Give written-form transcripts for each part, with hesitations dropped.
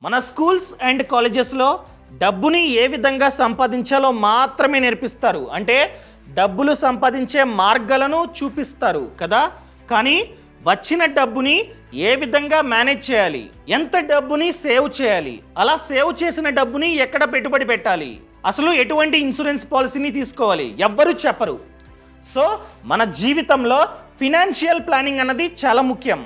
మన schools and కాలేజెస్లో డబ్బుని ఏ విధంగా సంపాదించాలో మాత్రమే నేర్పిస్తారు. అంటే డబ్బులు సంపాదించే మార్గాలను చూపిస్తారు కదా. కానీ వచ్చిన డబ్బుని ఏ విధంగా మేనేజ్ చేయాలి, ఎంత డబ్బుని సేవ్ చేయాలి, అలా సేవ్ చేసిన డబ్బుని ఎక్కడ పెట్టుబడి పెట్టాలి, అసలు ఎటువంటి ఇన్సూరెన్స్ పాలసీని తీసుకోవాలి ఎవ్వరూ చెప్పరు. సో మన జీవితంలో ఫినాన్షియల్ ప్లానింగ్ అన్నది చాలా ముఖ్యం.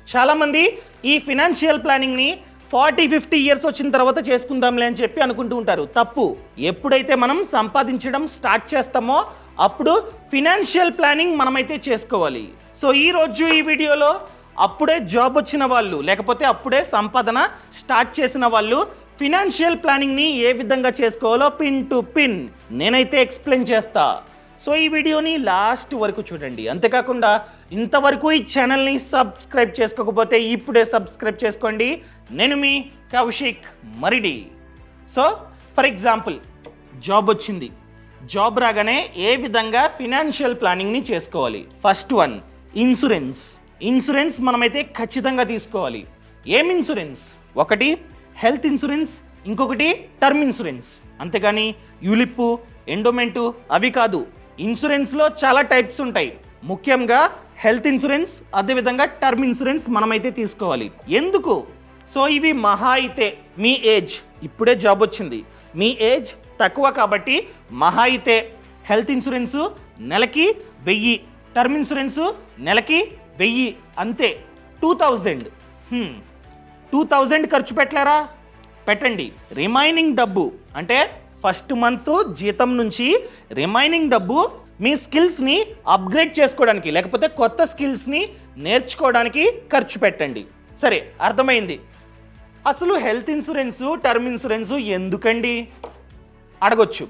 చాలామంది ఈ ఫినాన్షియల్ ప్లానింగ్ని 40-50 ఇయర్స్ వచ్చిన తర్వాత చేసుకుందాంలే అని చెప్పి అనుకుంటూ ఉంటారు. తప్పు. ఎప్పుడైతే మనం సంపాదించడం స్టార్ట్ చేస్తామో అప్పుడు ఫినాన్షియల్ ప్లానింగ్ మనమైతే చేసుకోవాలి. సో ఈరోజు ఈ వీడియోలో అప్పుడే జాబ్ వచ్చిన వాళ్ళు లేకపోతే అప్పుడే సంపాదన స్టార్ట్ చేసిన వాళ్ళు ఫినాన్షియల్ ప్లానింగ్ని ఏ విధంగా చేసుకోవాలో పిన్ టు పిన్ నేనైతే ఎక్స్ప్లెయిన్ చేస్తా. సో ఈ వీడియోని లాస్ట్ వరకు చూడండి. అంతేకాకుండా ఇంతవరకు ఈ ఛానల్ని సబ్స్క్రైబ్ చేసుకోకపోతే ఇప్పుడే సబ్స్క్రైబ్ చేసుకోండి. నేను మీ Kaushik Maridi. So for example job వచ్చింది. జాబ్ రాగానే ఏ విధంగా ఫినాన్షియల్ ప్లానింగ్ని చేసుకోవాలి. First one insurance. ఇన్సూరెన్స్ మనమైతే ఖచ్చితంగా తీసుకోవాలి. ఏం ఇన్సూరెన్స్? ఒకటి హెల్త్ ఇన్సూరెన్స్, ఇంకొకటి టర్మ్ ఇన్సూరెన్స్. అంతేగాని యూలిప్, ఎండోమెంటు అవి కాదు. ఇన్సూరెన్స్లో చాలా టైప్స్ ఉంటాయి. ముఖ్యంగా హెల్త్ ఇన్సూరెన్స్, అదేవిధంగా టర్మ్ ఇన్సూరెన్స్ మనమైతే తీసుకోవాలి. ఎందుకు? సో ఇవి మహా అయితే మీ ఏజ్, ఇప్పుడే జాబ్ వచ్చింది, మీ ఏజ్ తక్కువ కాబట్టి మహా అయితే హెల్త్ ఇన్సూరెన్సు నెలకి 1000, టర్మ్ ఇన్సూరెన్సు నెలకి 1000 అంతే. 2000 ఖర్చు పెట్టలేరా? పెట్టండి. రిమైనింగ్ డబ్బు అంటే ఫస్ట్ మంత్ జీతం నుంచి రిమైనింగ్ డబ్బు మీ స్కిల్స్ని అప్గ్రేడ్ చేసుకోవడానికి లేకపోతే కొత్త స్కిల్స్ని నేర్చుకోవడానికి ఖర్చు పెట్టండి. సరే, అర్థమైంది. అసలు హెల్త్ ఇన్సూరెన్సు, టర్మ్ ఇన్సూరెన్సు ఎందుకండి అడగొచ్చు.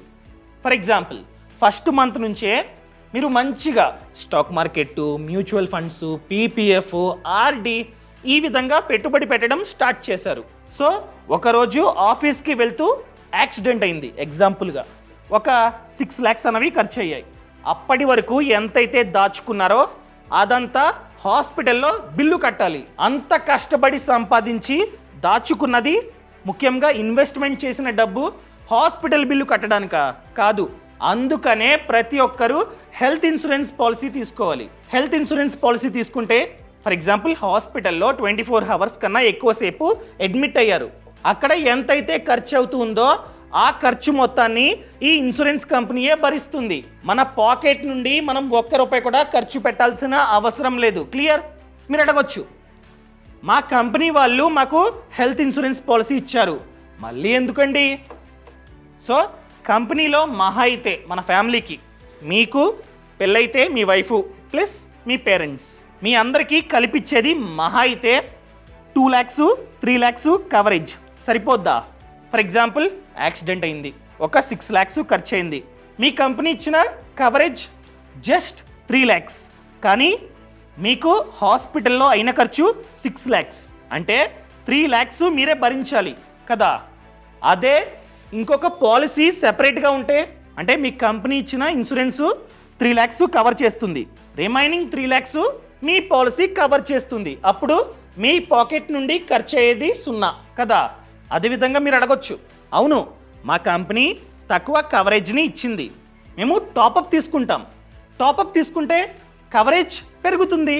ఫర్ ఎగ్జాంపుల్ ఫస్ట్ మంత్ నుంచే మీరు మంచిగా stock market, mutual funds, PPF, RD ఈ విధంగా పెట్టుబడి పెట్టడం స్టార్ట్ చేశారు. సో ఒకరోజు ఆఫీస్కి వెళ్తూ యాక్సిడెంట్ అయింది. ఎగ్జాంపుల్గా ఒక 6 lakhs అనేవి ఖర్చు అయ్యాయి. అప్పటి వరకు ఎంతైతే దాచుకున్నారో అదంతా హాస్పిటల్లో బిల్లు కట్టాలి. అంత కష్టపడి సంపాదించి దాచుకున్నది, ముఖ్యంగా ఇన్వెస్ట్మెంట్ చేసిన డబ్బు హాస్పిటల్ బిల్లు కట్టడానికా? కాదు. అందుకనే ప్రతి ఒక్కరూ హెల్త్ ఇన్సూరెన్స్ పాలసీ తీసుకోవాలి. హెల్త్ ఇన్సూరెన్స్ పాలసీ తీసుకుంటే ఫర్ ఎగ్జాంపుల్ హాస్పిటల్లో 24 hours కన్నా ఎక్కువసేపు అడ్మిట్ అయ్యారు. అక్కడ ఎంతైతే ఖర్చు అవుతుందో ఆ ఖర్చు మొత్తాన్ని ఈ ఇన్సూరెన్స్ కంపెనీయే భరిస్తుంది. మన పాకెట్ నుండి మనం ₹1 కూడా ఖర్చు పెట్టాల్సిన అవసరం లేదు. క్లియర్? మీరు అడగొచ్చు, మా కంపెనీ వాళ్ళు మాకు హెల్త్ ఇన్సూరెన్స్ పాలసీ ఇచ్చారు, మళ్ళీ ఎందుకండి? సో కంపెనీలో మహా అయితే మన ఫ్యామిలీకి, మీకు పెళ్ళైతే మీ వైఫ్ ప్లస్ మీ పేరెంట్స్, మీ అందరికీ కలిపిచ్చేది మహా అయితే 2 lakhs, 3 lakhs కవరేజ్. సరిపోద్దా? ఫర్ ఎగ్జాంపుల్ యాక్సిడెంట్ అయింది, ఒక 6 lakhs ఖర్చు అయింది. మీ కంపెనీ ఇచ్చిన కవరేజ్ జస్ట్ 3 lakhs, కానీ మీకు హాస్పిటల్లో అయిన ఖర్చు 6 lakhs. అంటే 3 lakhs మీరే భరించాలి కదా. అదే ఇంకొక పాలసీ సెపరేట్గా ఉంటే, అంటే మీ కంపెనీ ఇచ్చిన ఇన్సూరెన్సు 3 lakhs కవర్ చేస్తుంది, రిమైనింగ్ 3 lakhs మీ పాలసీ కవర్ చేస్తుంది. అప్పుడు మీ పాకెట్ నుండి ఖర్చు అయ్యేది 0 కదా. అదేవిధంగా మీరు అడగొచ్చు, అవును మా కంపెనీ తక్కువ కవరేజ్ని ఇచ్చింది, మేము టాపప్ తీసుకుంటాం, టాపప్ తీసుకుంటే కవరేజ్ పెరుగుతుంది.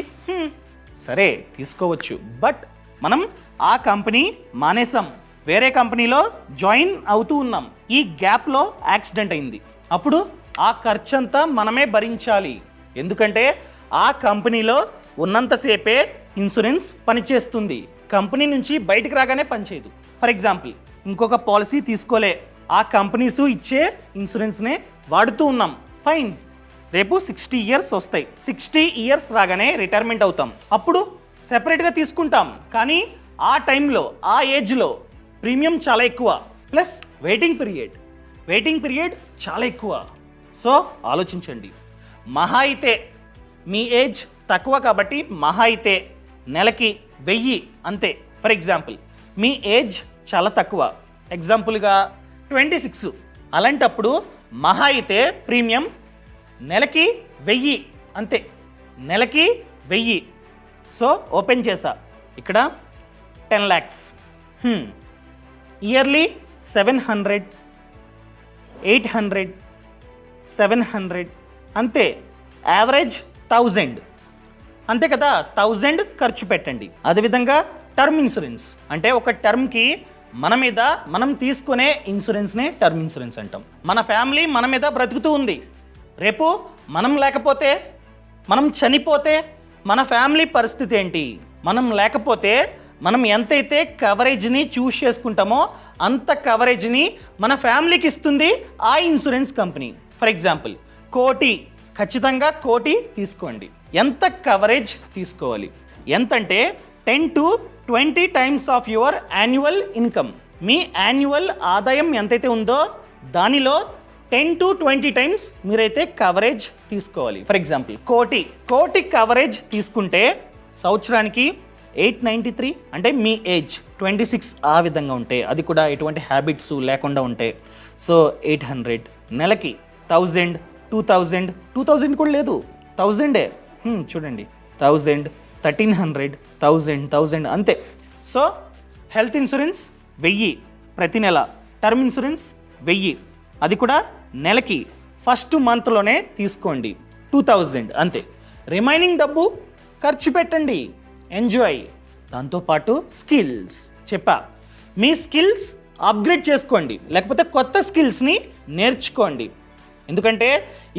సరే తీసుకోవచ్చు, బట్ మనం ఆ కంపెనీ మానేసాం, వేరే కంపెనీలో జాయిన్ అవుతూ ఉన్నాం. ఈ గ్యాప్లో యాక్సిడెంట్ అయింది, అప్పుడు ఆ ఖర్చంతా మనమే భరించాలి. ఎందుకంటే ఆ కంపెనీలో ఉన్నంతసేపే ఇన్సూరెన్స్ పనిచేస్తుంది, కంపెనీ నుంచి బయటికి రాగానే పనిచేయదు. ఫర్ ఎగ్జాంపుల్ ఇంకొక పాలసీ తీసుకోలే, ఆ కంపెనీస్ ఇచ్చే ఇన్సూరెన్స్నే వాడుతూ ఉన్నాం, ఫైన్. రేపు 60 years వస్తాయి, 60 years రాగానే రిటైర్మెంట్ అవుతాం, అప్పుడు సెపరేట్గా తీసుకుంటాం. కానీ ఆ టైంలో, ఆ ఏజ్లో ప్రీమియం చాలా ఎక్కువ, ప్లస్ వెయిటింగ్ పీరియడ్ చాలా ఎక్కువ. సో ఆలోచించండి. మహా అయితే మీ ఏజ్ తక్కువ కాబట్టి మహా అయితే నెలకి 1000 అంతే. ఫర్ ఎగ్జాంపుల్ మీ ఏజ్ చాలా తక్కువ, ఎగ్జాంపుల్గా 26, అలాంటప్పుడు మహా అయితే ప్రీమియం నెలకి 1000 అంతే, నెలకి 1000. సో ఓపెన్ చేసా, ఇక్కడ 10 lakhs. ఇయర్లీ 700, 800, 700 అంతే. యావరేజ్ 1000 అంతే కదా. 1000 ఖర్చు పెట్టండి. అదేవిధంగా టర్మ్ ఇన్సూరెన్స్ అంటే ఒక టర్మ్కి మన మీద మనం తీసుకునే ఇన్సూరెన్స్నే టర్మ్ ఇన్సూరెన్స్ అంటాం. మన ఫ్యామిలీ మన మీద బ్రతుకుతూ ఉంది, రేపు మనం లేకపోతే, మనం చనిపోతే మన ఫ్యామిలీ పరిస్థితి ఏంటి? మనం లేకపోతే మనం ఎంతైతే కవరేజ్ని చూస్ చేసుకుంటామో అంత కవరేజ్ని మన ఫ్యామిలీకి ఇస్తుంది ఆ ఇన్సూరెన్స్ కంపెనీ. ఫర్ ఎగ్జాంపుల్ 1 కోటి, ఖచ్చితంగా 1 కోటి తీసుకోండి. ఎంత కవరేజ్ తీసుకోవాలి? ఎంతంటే 10 to 20 times of your annual income. Me annual ఆదాయం ఎంతైతే ఉందో దానిలో 10 to 20 టైమ్స్ మీరైతే కవరేజ్ తీసుకోవాలి. ఫర్ ఎగ్జాంపుల్ 1 కోటి కవరేజ్ తీసుకుంటే సంవత్సరానికి 893, అంటే మీ ఏజ్ 26 ఆ విధంగా ఉంటే, అది కూడా ఎటువంటి హ్యాబిట్స్ లేకుండా ఉంటే, సో 800. నెలకి 1000, 2000, 2000 కూడా లేదు, 1000ఏ. చూడండి 1000, 1300, 1000 అంతే. సో హెల్త్ ఇన్సూరెన్స్ 1000 ప్రతి నెల, టర్మ్ ఇన్సూరెన్స్ 1000 అది కూడా నెలకి ఫస్ట్ మంత్లోనే తీసుకోండి, 2000 అంతే. రిమైనింగ్ డబ్బు ఖర్చు పెట్టండి, ఎంజాయ్. దాంతోపాటు స్కిల్స్ చెప్పా, మీ స్కిల్స్ అప్గ్రేడ్ చేసుకోండి, లేకపోతే కొత్త స్కిల్స్ని నేర్చుకోండి. ఎందుకంటే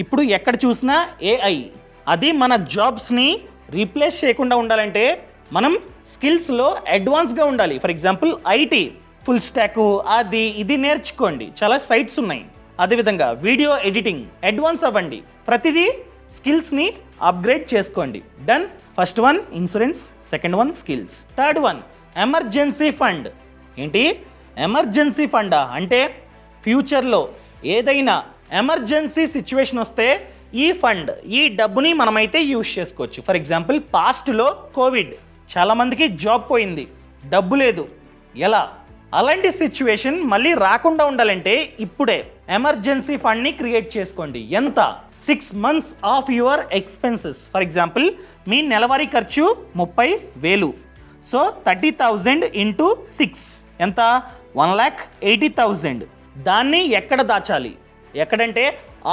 ఇప్పుడు ఎక్కడ చూసినా ఏఐ, అది మన జాబ్స్ని రీప్లేస్ చేయకుండా ఉండాలంటే మనం స్కిల్స్లో అడ్వాన్స్గా ఉండాలి. For example IT, full stock, అది ఇది నేర్చుకోండి, చాలా సైట్స్ ఉన్నాయి. అదేవిధంగా వీడియో ఎడిటింగ్ అడ్వాన్స్ అవ్వండి, ప్రతిదీ స్కిల్స్ని అప్గ్రేడ్ చేసుకోండి. Done. First one insurance, second one skills, third one emergency fund. ఏంటి ఎమర్జెన్సీ ఫండా అంటే ఫ్యూచర్లో ఏదైనా ఎమర్జెన్సీ సిచ్యువేషన్ వస్తే ఈ ఫండ్, ఈ డబ్బుని మనమైతే యూజ్ చేసుకోవచ్చు. ఫర్ ఎగ్జాంపుల్ పాస్ట్లో కోవిడ్, చాలామందికి జాబ్ పోయింది, డబ్బు లేదు, ఎలా? అలాంటి సిచ్యువేషన్ మళ్ళీ రాకుండా ఉండాలంటే ఇప్పుడే ఎమర్జెన్సీ ఫండ్ని క్రియేట్ చేసుకోండి. ఎంత? 6 months ఆఫ్ యువర్ ఎక్స్పెన్సెస్. ఫర్ ఎగ్జాంపుల్ మీ నెలవారీ ఖర్చు 30,000, సో 30,000 into 6 ఎంత? 1,80,000. దాన్ని ఎక్కడ దాచాలి? ఎక్కడంటే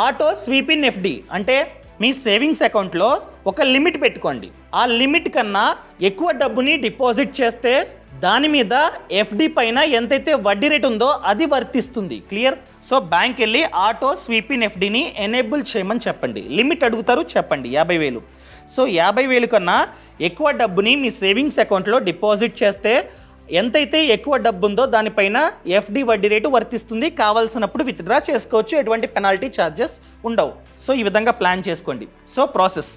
ఆటో స్వీప్ ఇన్ ఎఫ్డి, అంటే మీ సేవింగ్స్ అకౌంట్లో ఒక లిమిట్ పెట్టుకోండి. ఆ లిమిట్ కన్నా ఎక్కువ డబ్బుని డిపాజిట్ చేస్తే దాని మీద ఎఫ్డి పైన ఎంతైతే వడ్డీ రేట్ ఉందో అది వర్తిస్తుంది. క్లియర్? సో బ్యాంక్ వెళ్ళి ఆటో స్వీప్ ఇన్ ఎఫ్డిని ఎనేబుల్ చేయమని చెప్పండి. లిమిట్ అడుగుతారు, చెప్పండి 50,000. సో 50,000 కన్నా ఎక్కువ డబ్బుని మీ సేవింగ్స్ అకౌంట్లో డిపాజిట్ చేస్తే ఎంతైతే ఎక్కువ డబ్బు ఉందో దానిపైన ఎఫ్డి వడ్డీ రేటు వర్తిస్తుంది. కావాల్సినప్పుడు విత్డ్రా చేసుకోవచ్చు, ఎటువంటి పెనాల్టీ ఛార్జెస్ ఉండవు. సో ఈ విధంగా ప్లాన్ చేసుకోండి. So process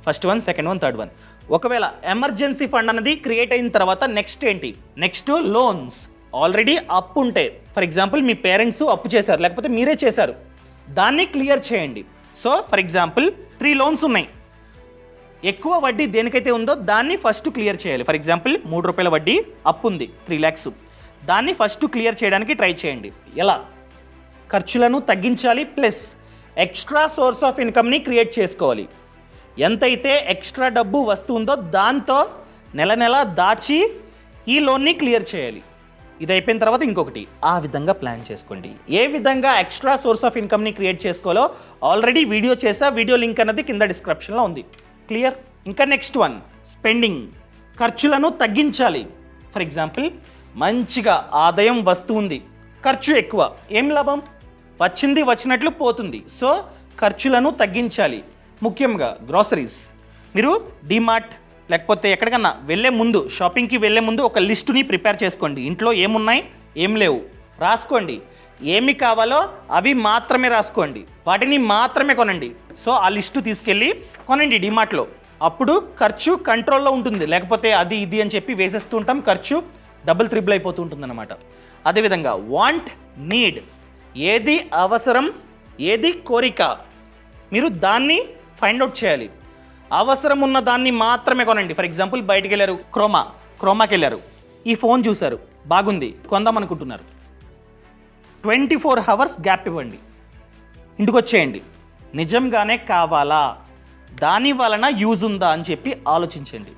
first one, second one, third one. ఒకవేళ ఎమర్జెన్సీ ఫండ్ అనేది క్రియేట్ అయిన తర్వాత నెక్స్ట్ ఏంటి? Next loans. ఆల్రెడీ అప్పు ఉంటే, ఫర్ ఎగ్జాంపుల్ మీ పేరెంట్స్ అప్పు చేశారు, లేకపోతే మీరే చేశారు, దాన్ని క్లియర్ చేయండి. సో ఫర్ ఎగ్జాంపుల్ 3 లోన్స్ ఉన్నాయి, ఎక్కువ వడ్డీ దేనికైతే ఉందో దాన్ని ఫస్ట్ క్లియర్ చేయాలి. ఫర్ ఎగ్జాంపుల్ 3 రూపాయల వడ్డీ అప్పు ఉంది, 3 lakhs, దాన్ని ఫస్ట్ క్లియర్ చేయడానికి ట్రై చేయండి. ఎలా? ఖర్చులను తగ్గించాలి, ప్లస్ ఎక్స్ట్రా సోర్స్ ఆఫ్ ఇన్కమ్ని క్రియేట్ చేసుకోవాలి. ఎంతైతే ఎక్స్ట్రా డబ్బు వస్తుందో దాంతో నెల నెల దాచి ఈ లోన్ని క్లియర్ చేయాలి. ఇది అయిపోయిన తర్వాత ఇంకొకటి, ఆ విధంగా ప్లాన్ చేసుకోండి. ఏ విధంగా ఎక్స్ట్రా సోర్స్ ఆఫ్ ఇన్కమ్ని క్రియేట్ చేసుకోవాలో ఆల్రెడీ వీడియో చేసా, వీడియో లింక్ అనేది కింద డిస్క్రిప్షన్లో ఉంది. క్లియర్? ఇంకా నెక్స్ట్ వన్ స్పెండింగ్, ఖర్చులను తగ్గించాలి. ఫర్ ఎగ్జాంపుల్ మంచిగా ఆదాయం వస్తుంది, ఖర్చు ఎక్కువ, ఏం లాభం? వచ్చింది వచ్చినట్లు పోతుంది. సో ఖర్చులను తగ్గించాలి. ముఖ్యంగా గ్రాసరీస్. మీరు డిమార్ట్ లేకపోతే ఎక్కడికన్నా వెళ్ళే ముందు, షాపింగ్కి వెళ్ళే ముందు ఒక లిస్టుని ప్రిపేర్ చేసుకోండి. ఇంట్లో ఏమున్నాయి, ఏం లేవు రాసుకోండి. ఏమి కావాలో అవి మాత్రమే రాసుకోండి, వాటిని మాత్రమే కొనండి. సో ఆ లిస్టు తీసుకెళ్ళి కొనండి డిమార్ట్లో. అప్పుడు ఖర్చు కంట్రోల్లో ఉంటుంది, లేకపోతే అది ఇది అని చెప్పి వేసేస్తూ ఉంటాం, ఖర్చు డబుల్ ట్రిపుల్ అయిపోతూ ఉంటుంది అన్నమాట. అదేవిధంగా వాంట్, నీడ్, ఏది అవసరం, ఏది కోరిక, మీరు దాన్ని ఫైండ్ అవుట్ చేయాలి. అవసరం ఉన్న దాన్ని మాత్రమే కొనండి. ఫర్ ఎగ్జాంపుల్ బయటికి వెళ్ళారు, క్రోమాకి వెళ్ళారు, ఈ ఫోన్ చూశారు, బాగుంది, కొందాం అనుకుంటున్నారు, 24 hours గ్యాప్ ఇవ్వండి, ఇంటికి వచ్చేయండి. నిజంగానే కావాలా, దాని వలన యూజ్ ఉందా అని చెప్పి ఆలోచించండి.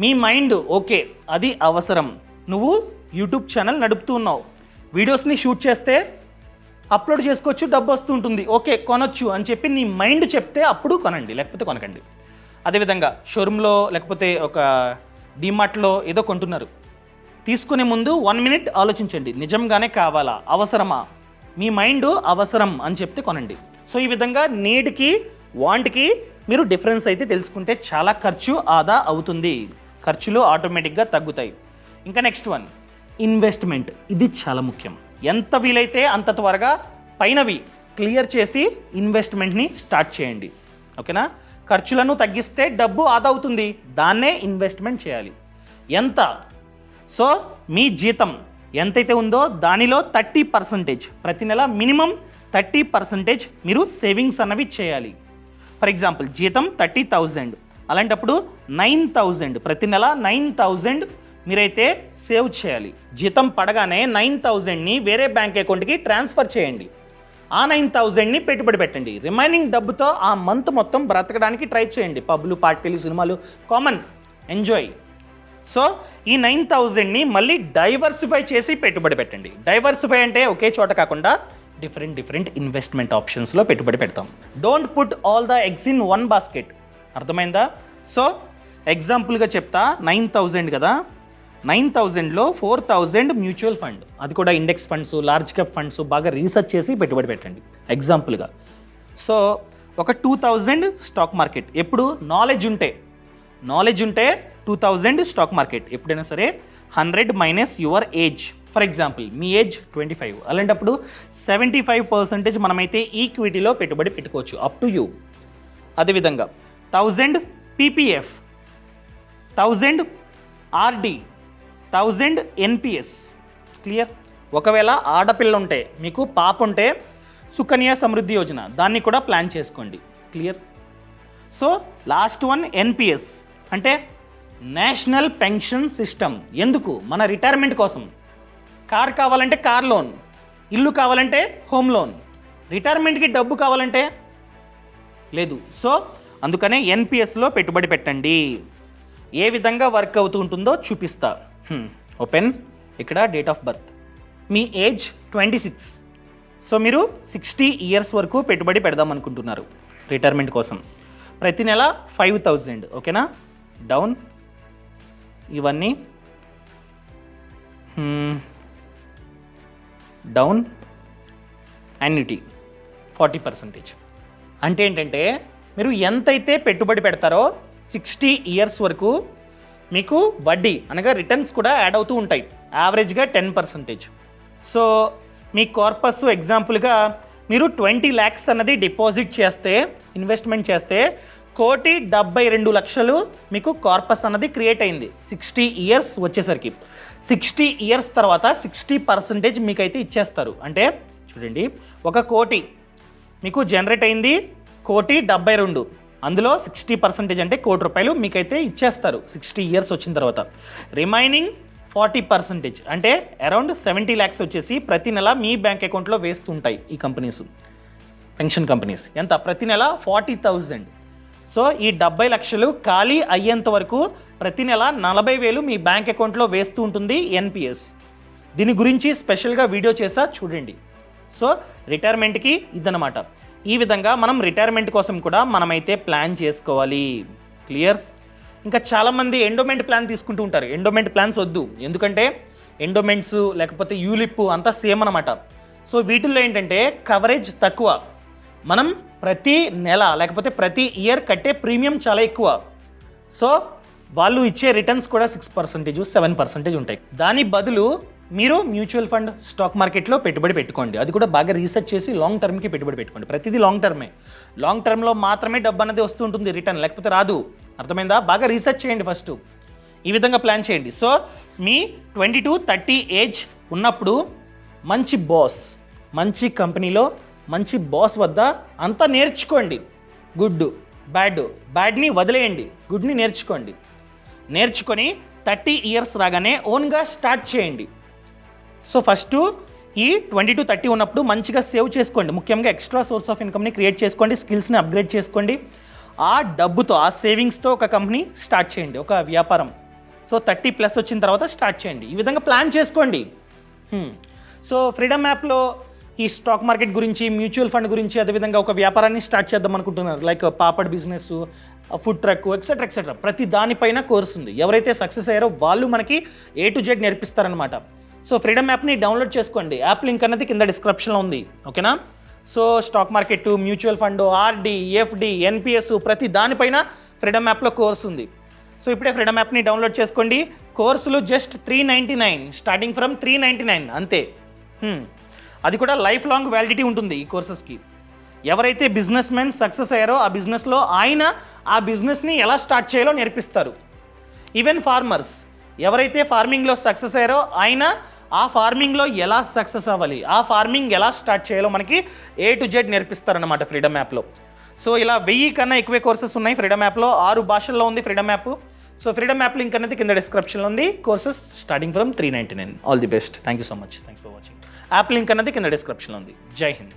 మీ మైండ్ ఓకే అది అవసరం. నువ్వు యూట్యూబ్ ఛానల్ నడుపుతూ ఉన్నావు, వీడియోస్ని షూట్ చేస్తే అప్లోడ్ చేసుకోవచ్చు, డబ్బు వస్తుంటుంది, ఓకే కొనొచ్చు అని చెప్పి నీ మైండ్ చెప్తే అప్పుడు కొనండి, లేకపోతే కొనకండి. అదేవిధంగా షోరూంలో లేకపోతే ఒక డీమార్ట్లో ఏదో కొంటున్నారు, తీసుకునే ముందు 1 మినిట్ ఆలోచించండి, నిజంగానే కావాలా, అవసరమా, మీ మైండ్ అవసరం అని చెప్తే కొనండి. సో ఈ విధంగా నీడ్కి వాంట్కి మీరు డిఫరెన్స్ అయితే తెలుసుకుంటే చాలా ఖర్చు ఆదా అవుతుంది, ఖర్చులు ఆటోమేటిక్గా తగ్గుతాయి. ఇంకా నెక్స్ట్ వన్ ఇన్వెస్ట్మెంట్. ఇది చాలా ముఖ్యం. ఎంత వీలైతే అంత త్వరగా పైనవి క్లియర్ చేసి ఇన్వెస్ట్మెంట్ని స్టార్ట్ చేయండి, ఓకేనా. ఖర్చులను తగ్గిస్తే డబ్బు ఆదా అవుతుంది, దాన్నే ఇన్వెస్ట్మెంట్ చేయాలి. ఎంత? సో మీ జీతం ఎంతైతే ఉందో దానిలో 30% ప్రతి నెల మినిమం 30% మీరు సేవింగ్స్ అన్నవి చేయాలి. ఫర్ ఎగ్జాంపుల్ జీతం 30,000, అలాంటప్పుడు 9,000 ప్రతి నెల 9,000 మీరైతే సేవ్ చేయాలి. జీతం పడగానే 9,000ని వేరే బ్యాంక్ అకౌంట్కి ట్రాన్స్ఫర్ చేయండి, ఆ 9,000ని పెట్టుబడి పెట్టండి. రిమైనింగ్ డబ్బుతో ఆ మంత్ మొత్తం బ్రతకడానికి ట్రై చేయండి. పబ్లు, పార్టీలు, సినిమాలు కామన్, ఎంజాయ్. సో ఈ 9,000ని మళ్ళీ డైవర్సిఫై చేసి పెట్టుబడి పెట్టండి. డైవర్సిఫై అంటే ఒకే చోట కాకుండా డిఫరెంట్ ఇన్వెస్ట్మెంట్ ఆప్షన్స్లో పెట్టుబడి పెడతాం. Don't put all the eggs in one basket. అర్థమైందా? సో ఎగ్జాంపుల్గా చెప్తా, 9,000 కదా, 9,000లో 4,000 మ్యూచువల్ ఫండ్, అది కూడా index funds, large cap funds బాగా రీసెర్చ్ చేసి పెట్టుబడి పెట్టండి ఎగ్జాంపుల్గా. సో ఒక 2,000 స్టాక్ మార్కెట్. ఎప్పుడు నాలెడ్జ్ ఉంటే 2,000 స్టాక్ మార్కెట్. ఎప్పుడైనా సరే 100 మైనస్ యువర్ ఏజ్. ఫర్ ఎగ్జాంపుల్ మీ ఏజ్ 25, అలాంటప్పుడు 75% మనమైతే ఈక్విటీలో పెట్టుబడి పెట్టుకోవచ్చు, అప్ టు యూ. అదేవిధంగా 1000 పీపీఎఫ్, 1000 ఆర్డి, 1000 ఎన్పిఎస్. క్లియర్? ఒకవేళ ఆడపిల్ల ఉంటే, మీకు పాప ఉంటే సుకన్య సమృద్ధి యోజన, దాన్ని కూడా ప్లాన్ చేసుకోండి. Clear? So last one NPS అంటే నేషనల్ పెన్షన్ సిస్టమ్. ఎందుకు? మన రిటైర్మెంట్ కోసం. కార్ కావాలంటే కార్ లోన్, ఇల్లు కావాలంటే హోమ్ లోన్, రిటైర్మెంట్కి డబ్బు కావాలంటే లేదు. సో అందుకనే ఎన్పిఎస్లో పెట్టుబడి పెట్టండి. ఏ విధంగా వర్క్ అవుతూ ఉంటుందో చూపిస్తా. ఓపెన్. ఇక్కడ date of birth, me age 26. So మీరు 60 ఇయర్స్ వరకు పెట్టుబడి పెడదాం అనుకుంటున్నారు రిటైర్మెంట్ కోసం. ప్రతి నెల 5,000, ఓకేనా. డౌన్ ఇవన్నీ డౌన్ యాన్యుటీ 40%. అంటే ఏంటంటే మీరు ఎంతైతే పెట్టుబడి పెడతారో 60 ఇయర్స్ వరకు మీకు వడ్డీ అనగా రిటర్న్స్ కూడా యాడ్ అవుతూ ఉంటాయి, యావరేజ్గా 10%. సో మీ కార్పస్ ఎగ్జాంపుల్గా మీరు 20 lakhs అన్నది డిపాజిట్ చేస్తే, ఇన్వెస్ట్మెంట్ చేస్తే 1,72,00,000 మీకు కార్పస్ అన్నది క్రియేట్ అయింది 60 ఇయర్స్ వచ్చేసరికి. 60 ఇయర్స్ తర్వాత 60% మీకైతే ఇచ్చేస్తారు. అంటే చూడండి, 1 కోటి మీకు జనరేట్ అయింది 1,72,00,000, అందులో 60% అంటే ₹1,00,00,000 మీకైతే ఇచ్చేస్తారు 60 ఇయర్స్ వచ్చిన తర్వాత. రిమైనింగ్ 40% అంటే అరౌండ్ 70 lakhs వచ్చేసి ప్రతి నెల మీ బ్యాంక్ అకౌంట్లో వేస్తుంటాయి ఈ కంపెనీస్, పెన్షన్ కంపెనీస్. ఎంత? ప్రతి నెల 40,000. సో ఈ 70 లక్షలు ఖాళీ అయ్యేంత వరకు ప్రతి నెల 40,000 మీ బ్యాంక్ అకౌంట్లో వేస్తూ ఉంటుంది ఎన్పిఎస్. దీని గురించి స్పెషల్గా వీడియో చేసా, చూడండి. సో రిటైర్మెంట్కి ఇదన్నమాట. ఈ విధంగా మనం రిటైర్మెంట్ కోసం కూడా మనమైతే ప్లాన్ చేసుకోవాలి. క్లియర్? ఇంకా చాలామంది ఎండోమెంట్ ప్లాన్ తీసుకుంటూ ఉంటారు. ఎండోమెంట్ ప్లాన్స్ వద్దు, ఎందుకంటే ఎండోమెంట్స్ లేకపోతే యూలిప్ అంతా సేమ్ అనమాట. సో వీటిల్లో ఏంటంటే కవరేజ్ తక్కువ, మనం ప్రతి నెల లేకపోతే ప్రతి ఇయర్ కట్టే ప్రీమియం చాలా ఎక్కువ. సో వాళ్ళు ఇచ్చే రిటర్న్స్ కూడా 6%, 7% ఉంటాయి. దాని బదులు మీరు మ్యూచువల్ ఫండ్, స్టాక్ మార్కెట్లో పెట్టుబడి పెట్టుకోండి. అది కూడా బాగా రీసెర్చ్ చేసి లాంగ్ టర్మ్కి పెట్టుబడి పెట్టుకోండి. ప్రతిదీ లాంగ్ టర్మే. లాంగ్ టర్మ్లో మాత్రమే డబ్బు అనేది వస్తూ ఉంటుంది రిటర్న్, లేకపోతే రాదు. అర్థమైందా? బాగా రీసెర్చ్ చేయండి ఫస్ట్. ఈ విధంగా ప్లాన్ చేయండి. సో మీ 20-30 ఏజ్ ఉన్నప్పుడు మంచి బాస్, మంచి కంపెనీలో మంచి బాస్ వద్ద అంతా నేర్చుకోండి. గుడ్ బ్యాడ్ని వదిలేయండి, గుడ్ని నేర్చుకోండి. నేర్చుకొని 30 ఇయర్స్ రాగానే ఓన్గా స్టార్ట్ చేయండి. సో ఫస్ట్ ఈ 20-30 ఉన్నప్పుడు మంచిగా సేవ్ చేసుకోండి. ముఖ్యంగా ఎక్స్ట్రా సోర్స్ ఆఫ్ ఇన్కమ్ని క్రియేట్ చేసుకోండి, స్కిల్స్ని అప్గ్రేడ్ చేసుకోండి. ఆ డబ్బుతో, ఆ సేవింగ్స్తో ఒక కంపెనీ స్టార్ట్ చేయండి, ఒక వ్యాపారం. సో 30+ వచ్చిన తర్వాత స్టార్ట్ చేయండి. ఈ విధంగా ప్లాన్ చేసుకోండి. సో ఫ్రీడమ్ యాప్లో ఈ స్టాక్ మార్కెట్ గురించి, మ్యూచువల్ ఫండ్ గురించి, అదేవిధంగా ఒక వ్యాపారాన్ని స్టార్ట్ చేద్దాం అనుకుంటున్నారు, like papad business, food truck, etcetera etcetera, ప్రతి దానిపైన కోర్స్ ఉంది. ఎవరైతే సక్సెస్ అయ్యారో వాళ్ళు మనకి A to Z నేర్పిస్తారనమాట. సో ఫ్రీడమ్ యాప్ని డౌన్లోడ్ చేసుకోండి. యాప్ లింక్ అనేది కింద డిస్క్రిప్షన్లో ఉంది, ఓకేనా? So stock market, mutual fund, RD, FD, NPS, ప్రతి దానిపైన ఫ్రీడమ్ యాప్లో కోర్స్ ఉంది. సో ఇప్పుడే ఫ్రీడమ్ యాప్ని డౌన్లోడ్ చేసుకోండి. కోర్సులు జస్ట్ 399, స్టార్టింగ్ ఫ్రమ్ 399 అంతే. అది కూడా లైఫ్ లాంగ్ వ్యాలిడిటీ ఉంటుంది ఈ కోర్సెస్కి. ఎవరైతే బిజినెస్ మెన్ సక్సెస్ అయ్యారో ఆ బిజినెస్లో ఆయన ఆ బిజినెస్ని ఎలా స్టార్ట్ చేయాలో నేర్పిస్తారు. ఈవెన్ ఫార్మర్స్, ఎవరైతే ఫార్మింగ్లో సక్సెస్ అయ్యారో ఆయన ఆ ఫార్మింగ్లో ఎలా సక్సెస్ అవ్వాలి, ఆ ఫార్మింగ్ ఎలా స్టార్ట్ చేయాలో మనకి A to Z నేర్పిస్తారన్నమాట ఫ్రీడమ్ యాప్లో. సో ఇలా 1000 కన్నా ఎక్కువే కోర్సెస్ ఉన్నాయి ఫ్రీడమ్ యాప్లో. 6 భాషల్లో ఉంది freedom app. So freedom app link అనేది కింద డిస్క్రిప్షన్లో ఉంది. Courses starting from 399. All the best. Thank you so much. Thanks for watching. App link అనేది కింద డిస్క్రిప్షన్లో ఉంది. జై హింద్.